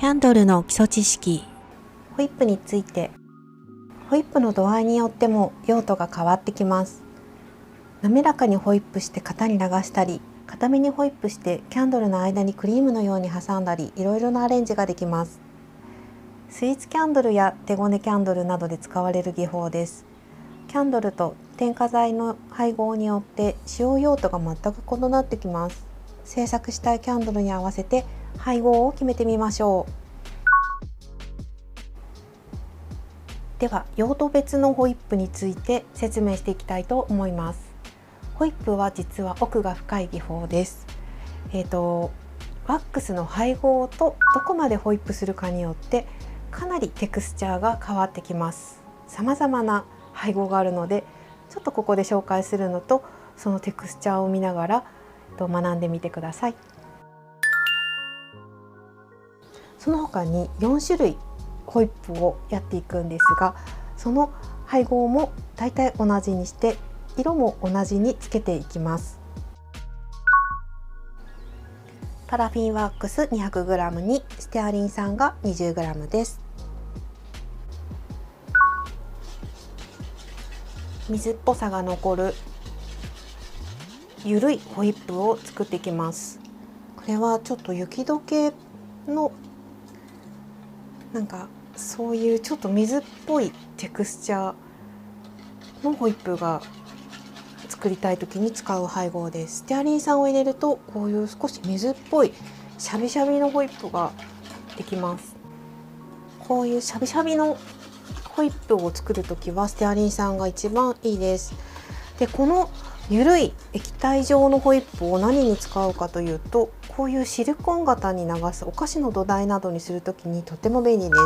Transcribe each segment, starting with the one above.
キャンドルの基礎知識。ホイップについて。ホイップの度合いによっても用途が変わってきます。滑らかにホイップして型に流したり、固めにホイップしてキャンドルの間にクリームのように挟んだり、いろいろなアレンジができます。スイーツキャンドルや手ごねキャンドルなどで使われる技法です。キャンドルと添加剤の配合によって使用用途が全く異なってきます。制作したいキャンドルに合わせて配合を決めてみましょう。では用途別のホイップについて説明していきたいと思います。ホイップは実は奥が深い技法です。ワックスの配合とどこまでホイップするかによってかなりテクスチャーが変わってきます。様々な配合があるので、ちょっとここで紹介するのと、そのテクスチャーを見ながら学んでみてください。その他に4種類ホイップをやっていくんですが、その配合もだいたい同じにして色も同じにつけていきます。パラフィンワックス 200g にステアリン酸が 20g です。水っぽさが残るゆるいホイップを作っていきます。これはちょっと雪解けのそういうちょっと水っぽいテクスチャーのホイップが作りたい時に使う配合です。ステアリン酸を入れるとこういう少し水っぽいシャビシャビのホイップができます。こういうシャビシャビのホイップを作る時はステアリン酸が一番いいです。で、このゆるい液体状のホイップを何に使うかというと、こういうシリコン型に流すお菓子の土台などにするときにとても便利です。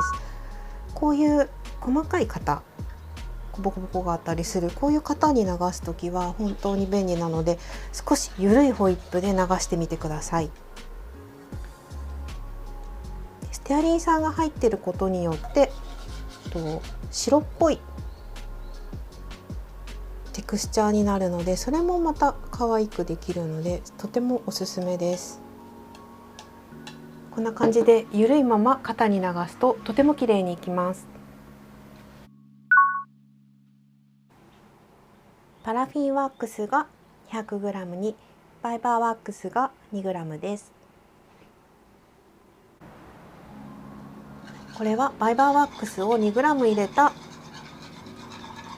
こういう細かい型、ボコボコがあったりするこういう型に流すときは本当に便利なので、少しゆるいホイップで流してみてください。ステアリン酸が入っていることによって白っぽいテクスチャーになるので、それもまた可愛くできるのでとてもおすすめです。こんな感じでゆるいまま型に流すととても綺麗にいきます。パラフィンワックスが 100g にバイバーワックスが 2g です。これはバイバーワックスを 2g 入れた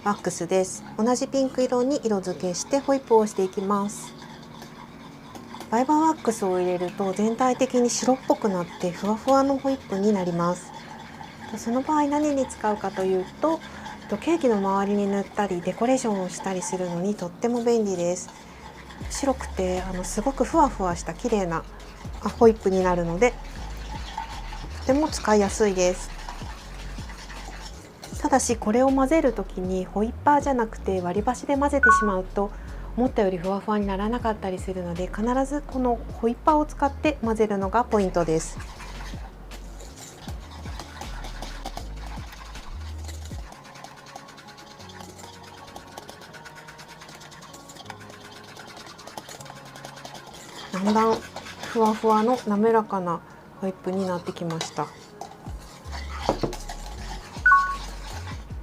ワックスです。同じピンク色に色付けしてホイップをしていきます。バイバーワックスを入れると全体的に白っぽくなってふわふわのホイップになります。その場合何に使うかというと、ケーキの周りに塗ったりデコレーションをしたりするのにとっても便利です。白くてすごくふわふわした綺麗なホイップになるのでとても使いやすいです。ただしこれを混ぜるときにホイッパーじゃなくて割り箸で混ぜてしまうと思ったよりふわふわにならなかったりするので、必ずこのホイッパーを使って混ぜるのがポイントです。だんだんふわふわの滑らかなホイップになってきました。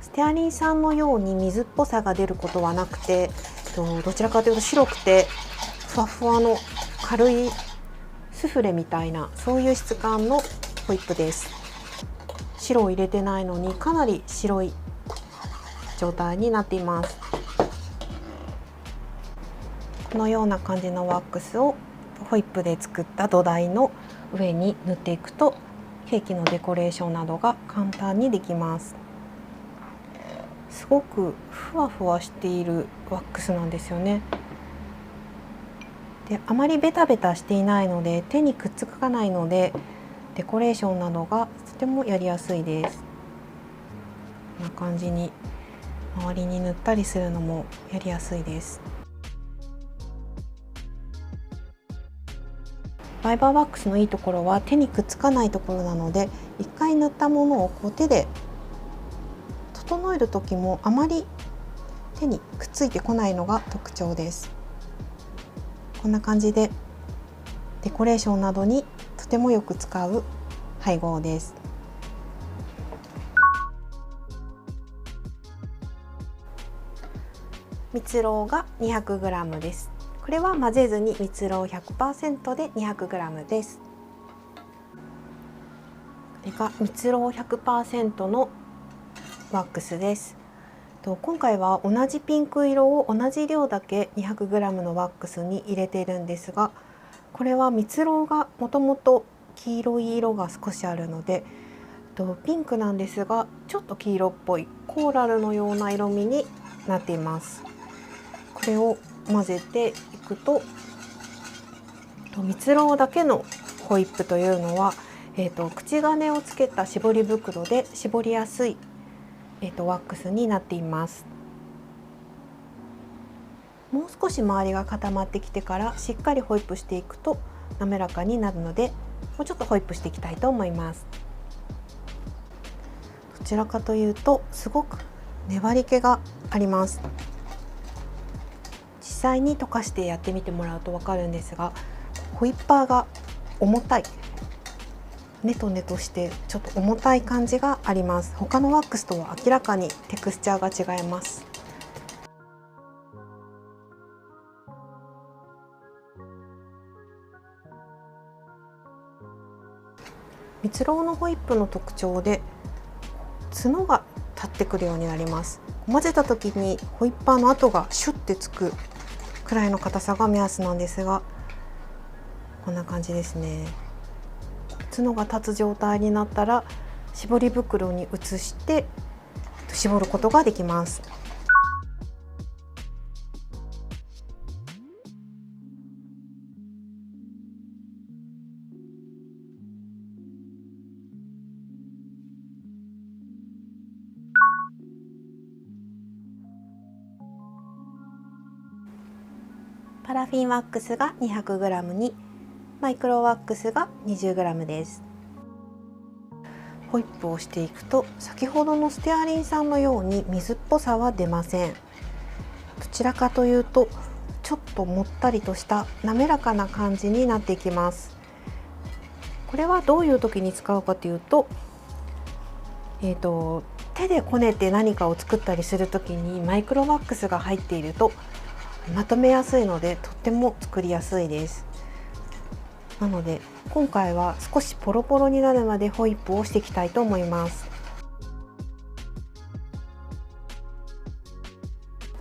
ステアリン酸のように水っぽさが出ることはなくて、どちらかというと白くてふわふわの軽いスフレみたいな、そういう質感のホイップです。白を入れてないのにかなり白い状態になっています。このような感じのワックスをホイップで作った土台の上に塗っていくと、ケーキのデコレーションなどが簡単にできます。すごくふわふわしているワックスなんですよね。で、あまりベタベタしていないので手にくっつかないので、デコレーションなどがとてもやりやすいです。こんな感じに周りに塗ったりするのもやりやすいです。バイバーワックスのいいところは手にくっつかないところなので、一回塗ったものを手で整える時もあまり手にくっついてこないのが特徴です。こんな感じでデコレーションなどにとてもよく使う配合です。蜜ろうが 200g です。これは混ぜずに蜜ろう 100% で 200g です。これが蜜ろう 100% のワックスです。今回は同じピンク色を同じ量だけ 200g のワックスに入れているんですが、これは蜜ろうがもともと黄色い色が少しあるので、ピンクなんですがちょっと黄色っぽいコーラルのような色味になっています。これを混ぜていくと、蜜ろうだけのホイップというのは、口金をつけた絞り袋で絞りやすいワックスになっています。もう少し周りが固まってきてからしっかりホイップしていくと滑らかになるので、もうちょっとホイップしていきたいと思います。どちらかというとすごく粘り気があります。実際に溶かしてやってみてもらうと分かるんですが、ホイッパーが重たい、ネトネトしてちょっと重たい感じがあります。他のワックスとは明らかにテクスチャーが違います。蜜ろうのホイップの特徴で角が立ってくるようになります。混ぜた時にホイッパーの跡がシュッてつくくらいの硬さが目安なんですが、こんな感じですね。角が立つ状態になったら絞り袋に移して絞ることができます。パラフィンワックスが 200g にマイクロワックスが 20g です。ホイップをしていくと先ほどのステアリン酸のように水っぽさは出ません。どちらかというとちょっともったりとした滑らかな感じになっていきます。これはどういう時に使うかというと、手でこねて何かを作ったりする時にマイクロワックスが入っているとまとめやすいのでとっても作りやすいです。なので今回は少しポロポロになるまでホイップをしていきたいと思います。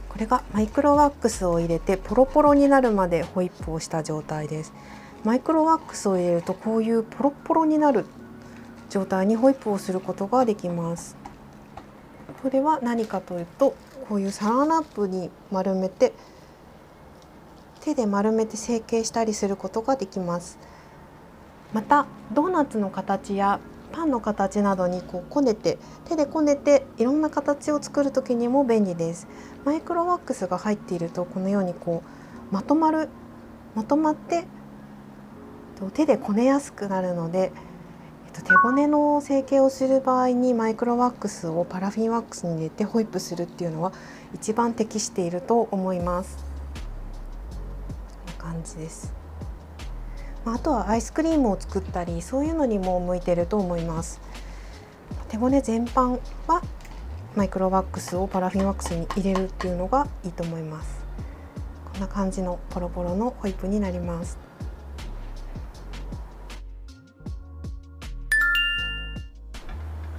これがマイクロワックスを入れてポロポロになるまでホイップをした状態です。マイクロワックスを入れるとこういうポロポロになる状態にホイップをすることができます。これは何かというと、こういうサランラップに丸めて手で丸めて成形したりすることができます。またドーナツの形やパンの形などにこねて手でこねていろんな形を作る時にも便利です。マイクロワックスが入っているとこのようにまとまって手でこねやすくなるので、手ごねの成形をする場合にマイクロワックスをパラフィンワックスに入れてホイップするっていうのは一番適していると思います。こんな感じです。あとはアイスクリームを作ったりそういうのにも向いていると思います。手ごね全般はマイクロワックスをパラフィンワックスに入れるっていうのがいいと思います。こんな感じのポロポロのホイップになります。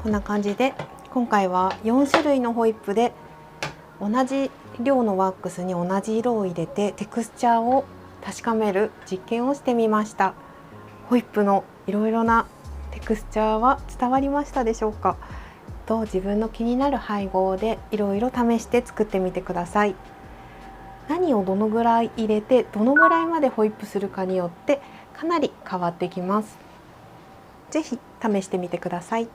こんな感じで今回は4種類のホイップで同じ量のワックスに同じ色を入れてテクスチャーを確かめる実験をしてみました。ホイップのいろいろなテクスチャーは伝わりましたでしょうか。自分の気になる配合でいろいろ試して作ってみてください。何をどのぐらい入れてどのぐらいまでホイップするかによってかなり変わってきます。ぜひ試してみてください。